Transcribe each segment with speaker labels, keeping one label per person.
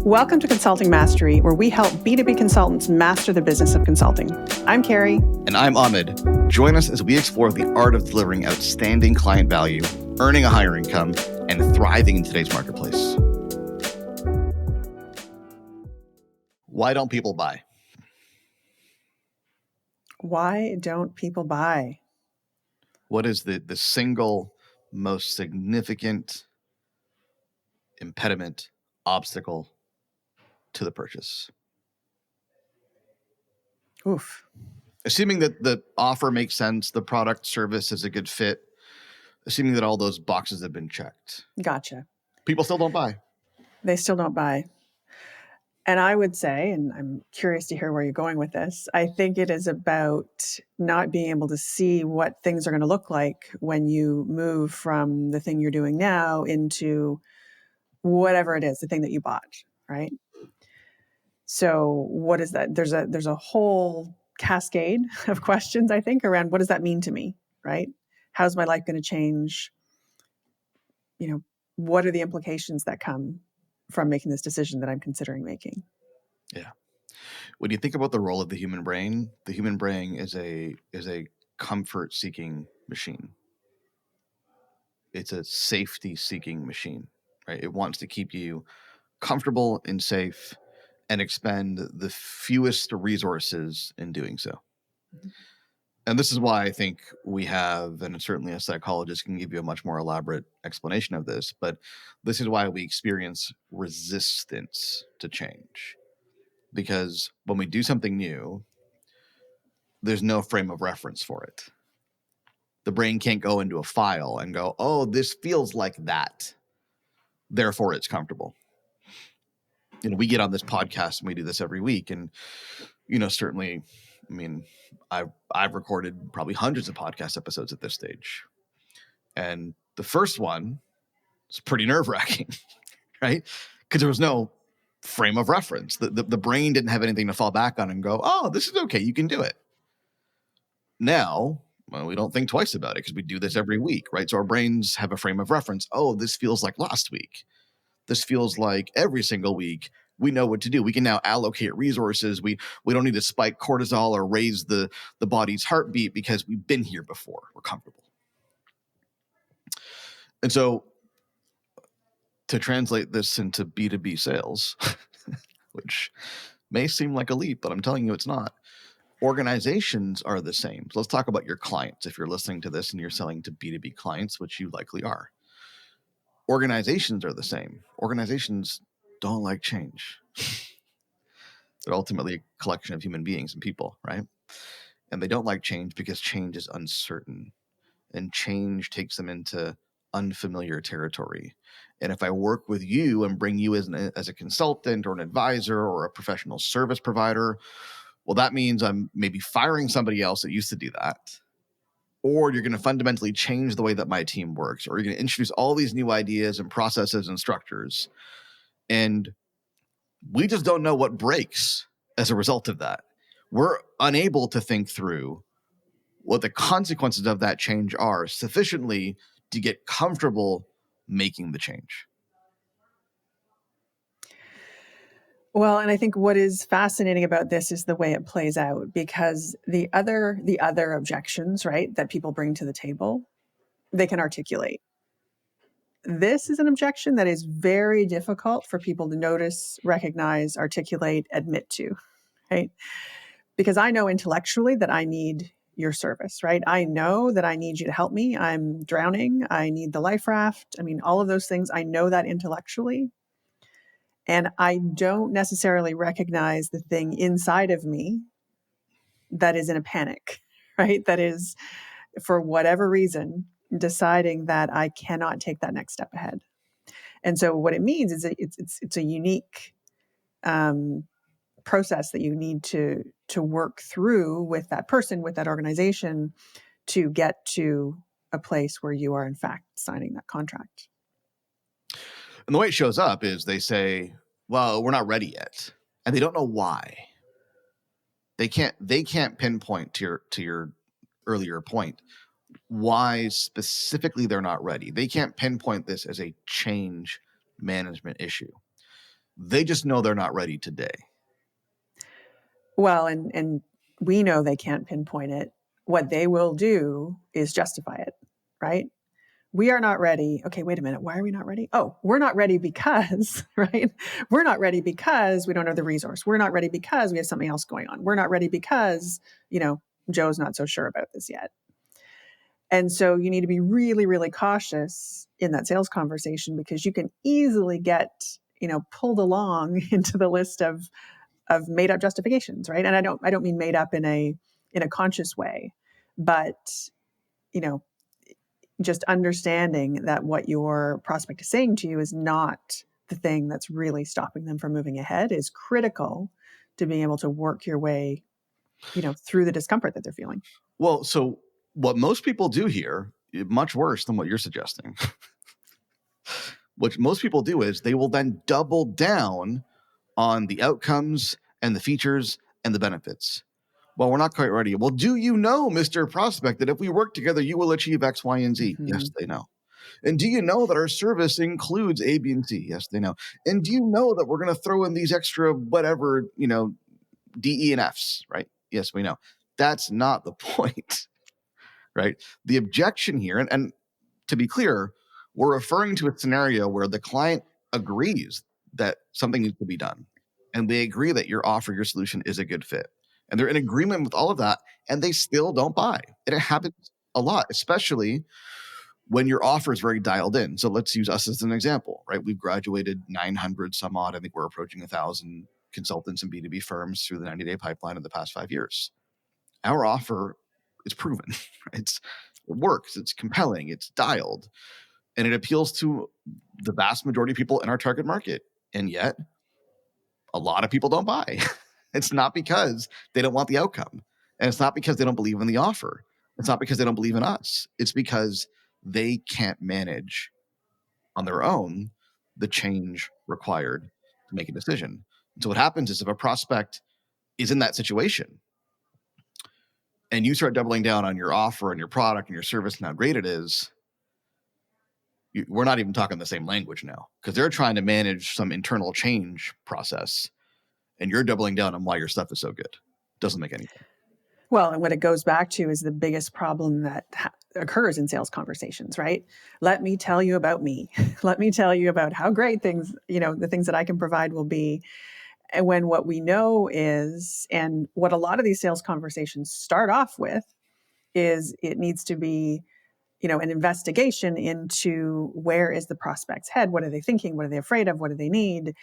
Speaker 1: Welcome to Consulting Mastery, where we help B2B consultants master the business of consulting. I'm Carrie.
Speaker 2: And I'm Ahmed. Join us as we explore the art of delivering outstanding client value, earning a higher income, and thriving in today's marketplace. Why don't people buy?
Speaker 1: Why don't people buy?
Speaker 2: What is the single most significant impediment, obstacle to the purchase?
Speaker 1: Oof.
Speaker 2: Assuming that the offer makes sense, the product service is a good fit, assuming that all those boxes have been checked.
Speaker 1: Gotcha.
Speaker 2: People still don't buy.
Speaker 1: They still don't buy. And I would say, and I'm curious to hear where you're going with this, I think it is about not being able to see what things are going to look like when you move from the thing you're doing now into whatever it is, the thing that you bought, right? So what is that? There's a whole cascade of questions, I think, around what does that mean to me, right? How's my life going to change? What are the implications that come from making this decision that I'm considering making?
Speaker 2: Yeah. When you think about the role of the human brain is a comfort-seeking machine. It's a safety-seeking machine, right? It wants to keep you comfortable and safe and expend the fewest resources in doing so.
Speaker 1: Mm-hmm.
Speaker 2: And this is why I think we have, and certainly a psychologist can give you a much more elaborate explanation of this, but this is why we experience resistance to change. Because when we do something new, there's no frame of reference for it. The brain can't go into a file and go, oh, this feels like that, therefore it's comfortable. We get on this podcast and we do this every week. And, certainly, I've recorded probably hundreds of podcast episodes at this stage. And the first one is pretty nerve-wracking, right? Because there was no frame of reference. The brain didn't have anything to fall back on and go, oh, this is okay, you can do it. Now, we don't think twice about it because we do this every week, right? So our brains have a frame of reference. Oh, this feels like last week. This feels like every single week. We know what to do. We can now allocate resources. We don't need to spike cortisol or raise the body's heartbeat because we've been here before. We're comfortable. And so to translate this into B2B sales, which may seem like a leap, but I'm telling you it's not. Organizations are the same. So let's talk about your clients. If you're listening to this and you're selling to B2B clients, which you likely are, organizations are the same. Organizations don't like change. They're ultimately a collection of human beings and people, right? And they don't like change because change is uncertain, and change takes them into unfamiliar territory. And if I work with you and bring you as a consultant or an advisor or a professional service provider, well, that means I'm maybe firing somebody else that used to do that. Or you're going to fundamentally change the way that my team works, or you're going to introduce all these new ideas and processes and structures. And we just don't know what breaks as a result of that. We're unable to think through what the consequences of that change are sufficiently to get comfortable making the change.
Speaker 1: Well, and I think what is fascinating about this is the way it plays out, because the other objections, right, that people bring to the table, they can articulate. This is an objection that is very difficult for people to notice, recognize, articulate, admit to, right? Because I know intellectually that I need your service, right? I know that I need you to help me. I'm drowning. I need the life raft. All of those things, I know that intellectually. And I don't necessarily recognize the thing inside of me that is in a panic, right? That is, for whatever reason, deciding that I cannot take that next step ahead. And so what it means is it's a unique process that you need to work through with that person, with that organization, to get to a place where you are in fact signing that contract.
Speaker 2: And the way it shows up is they say, well, we're not ready yet. And they don't know why. They can't pinpoint to your earlier point why specifically they're not ready. They can't pinpoint this as a change management issue. They just know they're not ready today.
Speaker 1: Well, and we know they can't pinpoint it. What they will do is justify it, right? We are not ready. Okay, wait a minute. Why are we not ready? Oh, we're not ready because, right? We're not ready because we don't have the resource. We're not ready because we have something else going on. We're not ready because, Joe's not so sure about this yet. And so you need to be really, really cautious in that sales conversation, because you can easily get, pulled along into the list of made up justifications, right? And I don't mean made up in a conscious way, but you know, just understanding that what your prospect is saying to you is not the thing that's really stopping them from moving ahead is critical to being able to work your way, through the discomfort that they're feeling.
Speaker 2: Well, so what most people do here, much worse than what you're suggesting, what most people do is they will then double down on the outcomes and the features and the benefits. Well, we're not quite ready. Well, do you know, Mr. Prospect, that if we work together, you will achieve X, Y, and Z?
Speaker 1: Mm-hmm.
Speaker 2: Yes, they know. And do you know that our service includes A, B, and C? Yes, they know. And do you know that we're going to throw in these extra whatever, D, E, and Fs, right? Yes, we know. That's not the point, right? The objection here, and to be clear, we're referring to a scenario where the client agrees that something needs to be done, and they agree that your offer, your solution is a good fit. And they're in agreement with all of that, and they still don't buy. And it happens a lot, especially when your offer is very dialed in. So let's use us as an example, right? We've graduated 900 some odd. I think we're approaching 1,000 consultants and B2B firms through the 90-day pipeline in the past 5 years. Our offer is proven. It works. It's compelling. It's dialed. And it appeals to the vast majority of people in our target market. And yet, a lot of people don't buy. It's not because they don't want the outcome. And it's not because they don't believe in the offer. It's not because they don't believe in us. It's because they can't manage on their own the change required to make a decision. And so what happens is if a prospect is in that situation and you start doubling down on your offer and your product and your service and how great it is, we're not even talking the same language now, because they're trying to manage some internal change process and you're doubling down on why your stuff is so good. Doesn't make any sense.
Speaker 1: Well, and what it goes back to is the biggest problem that occurs in sales conversations, right? Let me tell you about me. Let me tell you about how great things, the things that I can provide will be. And when what we know is, and what a lot of these sales conversations start off with, is it needs to be, an investigation into where is the prospect's head? What are they thinking? What are they afraid of? What do they need?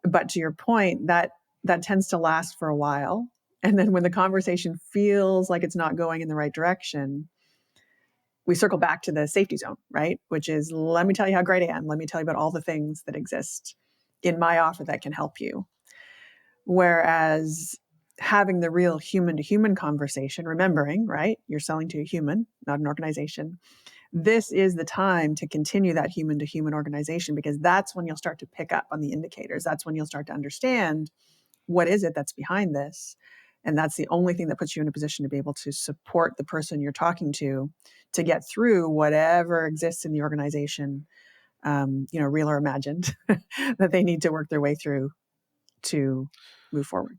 Speaker 1: But to your point, that tends to last for a while. And then when the conversation feels like it's not going in the right direction, we circle back to the safety zone, right? Which is, let me tell you how great I am. Let me tell you about all the things that exist in my offer that can help you. Whereas having the real human to human conversation, remembering, right? You're selling to a human, not an organization. This is the time to continue that human to human organization, because that's when you'll start to pick up on the indicators. That's when you'll start to understand what is it that's behind this. And that's the only thing that puts you in a position to be able to support the person you're talking to get through whatever exists in the organization, real or imagined, that they need to work their way through to move forward.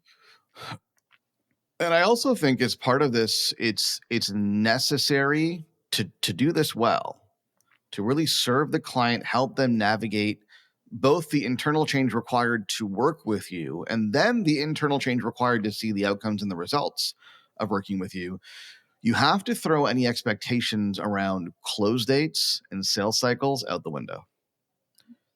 Speaker 2: And I also think as part of this, it's necessary to do this well, to really serve the client, help them navigate both the internal change required to work with you and then the internal change required to see the outcomes and the results of working with you. You have to throw any expectations around close dates and sales cycles out the window.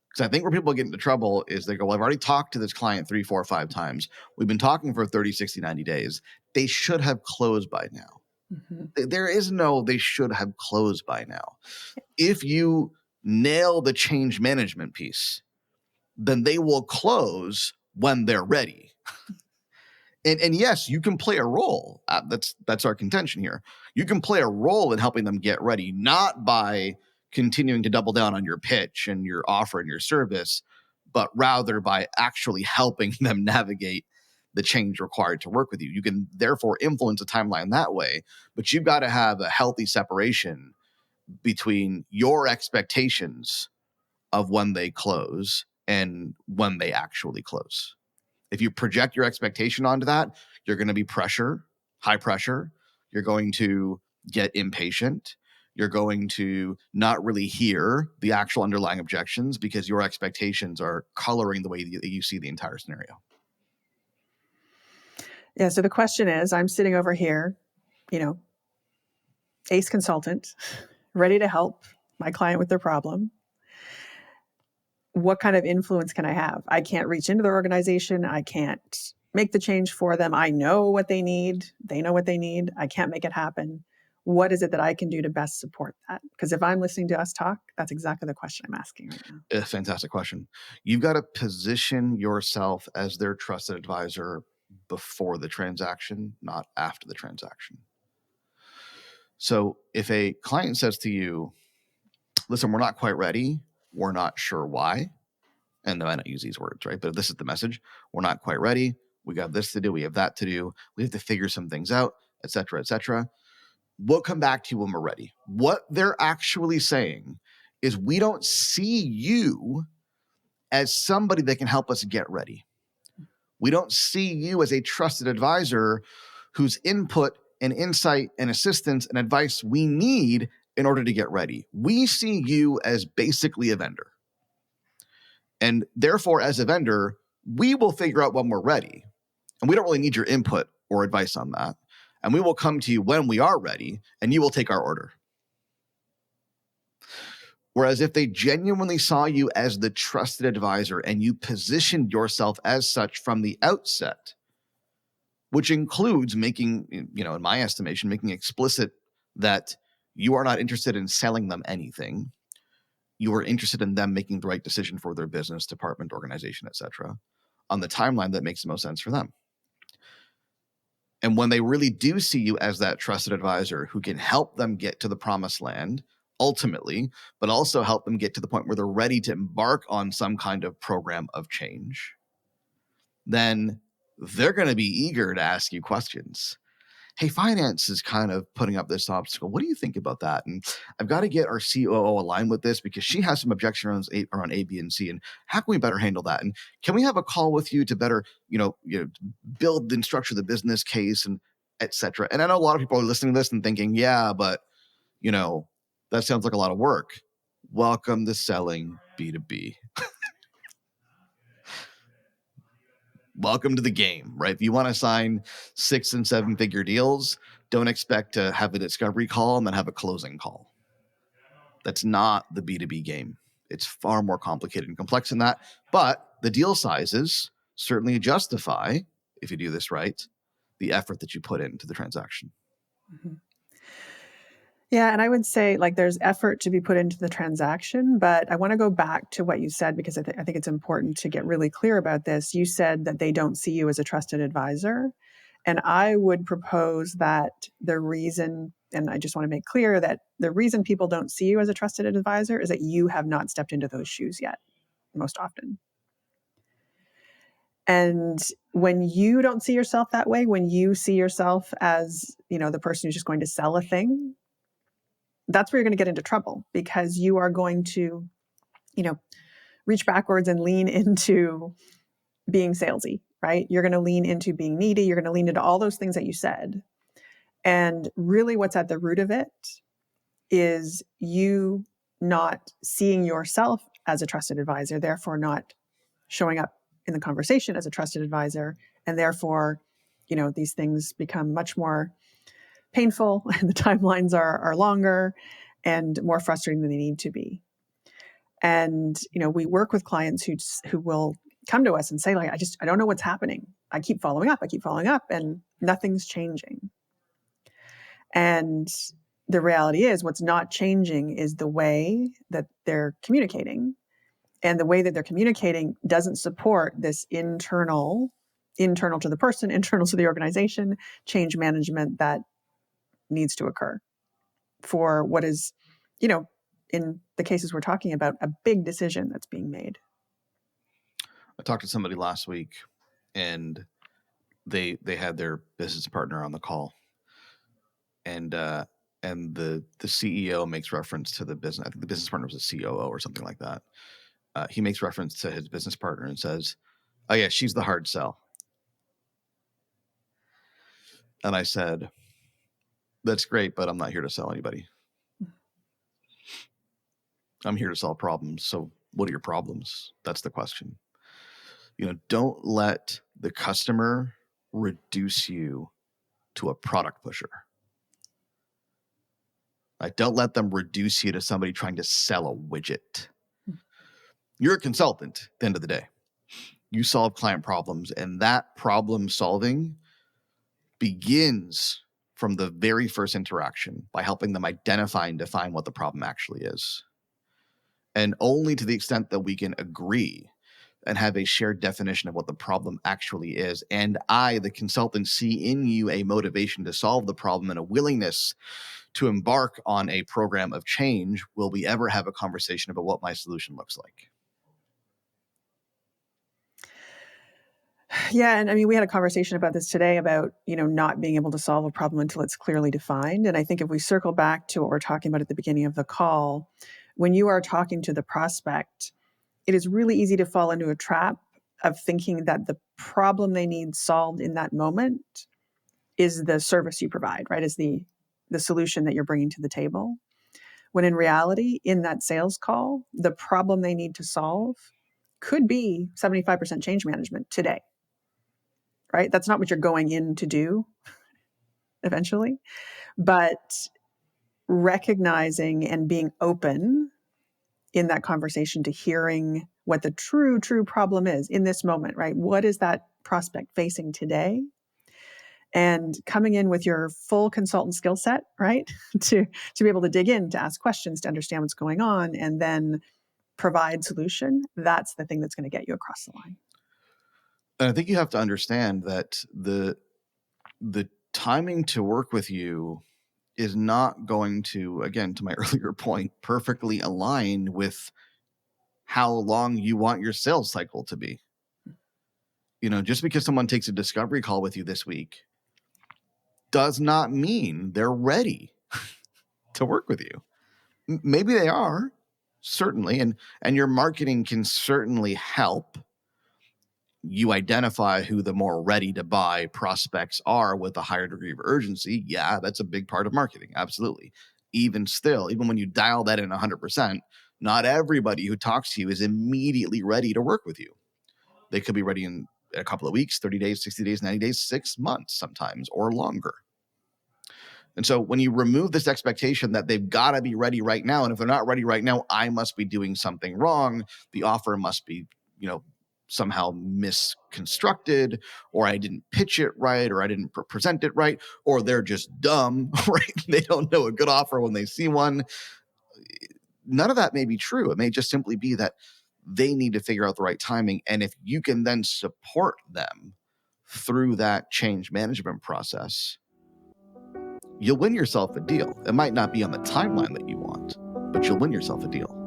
Speaker 2: Because I think where people get into trouble is they go, well, I've already talked to this client 3, 4, 5 times. We've been talking for 30, 60, 90 days. They should have closed by now. Mm-hmm. There is no, they should have closed by now. If you nail the change management piece, then they will close when they're ready. And yes, you can play a role. That's our contention here. You can play a role in helping them get ready, not by continuing to double down on your pitch and your offer and your service, but rather by actually helping them navigate the change required to work with you. You can therefore influence a timeline that way, but you've got to have a healthy separation between your expectations of when they close and when they actually close. If you project your expectation onto that, you're going to be high pressure. You're going to get impatient. You're going to not really hear the actual underlying objections because your expectations are coloring the way that you see the entire scenario.
Speaker 1: Yeah. So the question is, I'm sitting over here, ace consultant, ready to help my client with their problem. What kind of influence can I have? I can't reach into their organization. I can't make the change for them. I know what they need. They know what they need. I can't make it happen. What is it that I can do to best support that? Because if I'm listening to us talk, that's exactly the question I'm asking right now.
Speaker 2: A fantastic question. You've got to position yourself as their trusted advisor before the transaction, not after the transaction. So if a client says to you, listen, we're not quite ready, we're not sure why, and I don't use these words, right? But this is the message. We're not quite ready. We got this to do. We have that to do. We have to figure some things out, et cetera, et cetera. We'll come back to you when we're ready. What they're actually saying is we don't see you as somebody that can help us get ready. We don't see you as a trusted advisor whose input and insight and assistance and advice we need in order to get ready. We see you as basically a vendor. And therefore, as a vendor, we will figure out when we're ready. And we don't really need your input or advice on that. And we will come to you when we are ready, and you will take our order. Whereas if they genuinely saw you as the trusted advisor and you positioned yourself as such from the outset, which includes making, in my estimation, making explicit that you are not interested in selling them anything. You are interested in them making the right decision for their business, department, organization, et cetera, on the timeline that makes the most sense for them. And when they really do see you as that trusted advisor who can help them get to the promised land ultimately, but also help them get to the point where they're ready to embark on some kind of program of change, then they're going to be eager to ask you questions. Hey, finance is kind of putting up this obstacle. What do you think about that? And I've got to get our COO aligned with this because she has some objections around A, B, and C. And how can we better handle that? And can we have a call with you to better, build and structure the business case and et cetera? And I know a lot of people are listening to this and thinking, yeah, but that sounds like a lot of work. Welcome to selling B2B. Welcome to the game, right? If you want to sign 6 and 7 figure deals, don't expect to have a discovery call and then have a closing call. That's not the B2B game. It's far more complicated and complex than that. But the deal sizes certainly justify, if you do this right, the effort that you put into the transaction.
Speaker 1: Mm-hmm. Yeah. And I would say there's effort to be put into the transaction, but I want to go back to what you said, because I think it's important to get really clear about this. You said that they don't see you as a trusted advisor. And I would propose that the reason, and I just want to make clear that the reason people don't see you as a trusted advisor is that you have not stepped into those shoes yet, most often. And when you don't see yourself that way, when you see yourself as, the person who's just going to sell a thing, that's where you're going to get into trouble, because you are going to, reach backwards and lean into being salesy, right? You're going to lean into being needy. You're going to lean into all those things that you said. And really what's at the root of it is you not seeing yourself as a trusted advisor, therefore not showing up in the conversation as a trusted advisor. And therefore, these things become much more painful and the timelines are longer and more frustrating than they need to be. And, we work with clients who will come to us and say, I don't know what's happening. I keep following up and nothing's changing. And the reality is what's not changing is the way that they're communicating. And the way that they're communicating doesn't support this internal to the person, internal to the organization, change management that needs to occur for what is, in the cases we're talking about, a big decision that's being made.
Speaker 2: I talked to somebody last week, and they had their business partner on the call, and the CEO makes reference to the business. I think the business partner was a COO or something like that, he makes reference to his business partner and says, "Oh yeah, she's the hard sell." And I said, "That's great, but I'm not here to sell anybody. I'm here to solve problems. So what are your problems? That's the question. Don't let the customer reduce you to a product pusher. Don't let them reduce you to somebody trying to sell a widget. You're a consultant at the end of the day. You solve client problems, and that problem solving begins from the very first interaction by helping them identify and define what the problem actually is. And only to the extent that we can agree and have a shared definition of what the problem actually is, and I, the consultant, see in you a motivation to solve the problem and a willingness to embark on a program of change, will we ever have a conversation about what my solution looks like.
Speaker 1: Yeah, and I mean, we had a conversation about this today about, not being able to solve a problem until it's clearly defined. And I think if we circle back to what we're talking about at the beginning of the call, when you are talking to the prospect, it is really easy to fall into a trap of thinking that the problem they need solved in that moment is the service you provide, right? Is the solution that you're bringing to the table. When in reality, in that sales call, the problem they need to solve could be 75% change management today, right? That's not what you're going in to do eventually, but recognizing and being open in that conversation to hearing what the true problem is in this moment, right? What is that prospect facing today? And coming in with your full consultant skill set, right? to be able to dig in, to ask questions, to understand what's going on, and then provide solution. That's the thing that's going to get you across the line.
Speaker 2: And I think you have to understand that the timing to work with you is not going to, again, to my earlier point, perfectly align with how long you want your sales cycle to be. Just because someone takes a discovery call with you this week does not mean they're ready to work with you. Maybe they are, certainly, and your marketing can certainly help you identify who the more ready to buy prospects are with a higher degree of urgency. Yeah, that's a big part of marketing. Absolutely. Even still, even when you dial that in 100%, not everybody who talks to you is immediately ready to work with you. They could be ready in a couple of weeks, 30 days, 60 days, 90 days, 6 months sometimes, or longer. And so when you remove this expectation that they've got to be ready right now, and if they're not ready right now, I must be doing something wrong. The offer must be, somehow misconstructed, or I didn't pitch it right, or I didn't present it right, or they're just dumb, right? They don't know a good offer when they see one. None of that may be true. It may just simply be that they need to figure out the right timing. And if you can then support them through that change management process, you'll win yourself a deal. It might not be on the timeline that you want, but you'll win yourself a deal.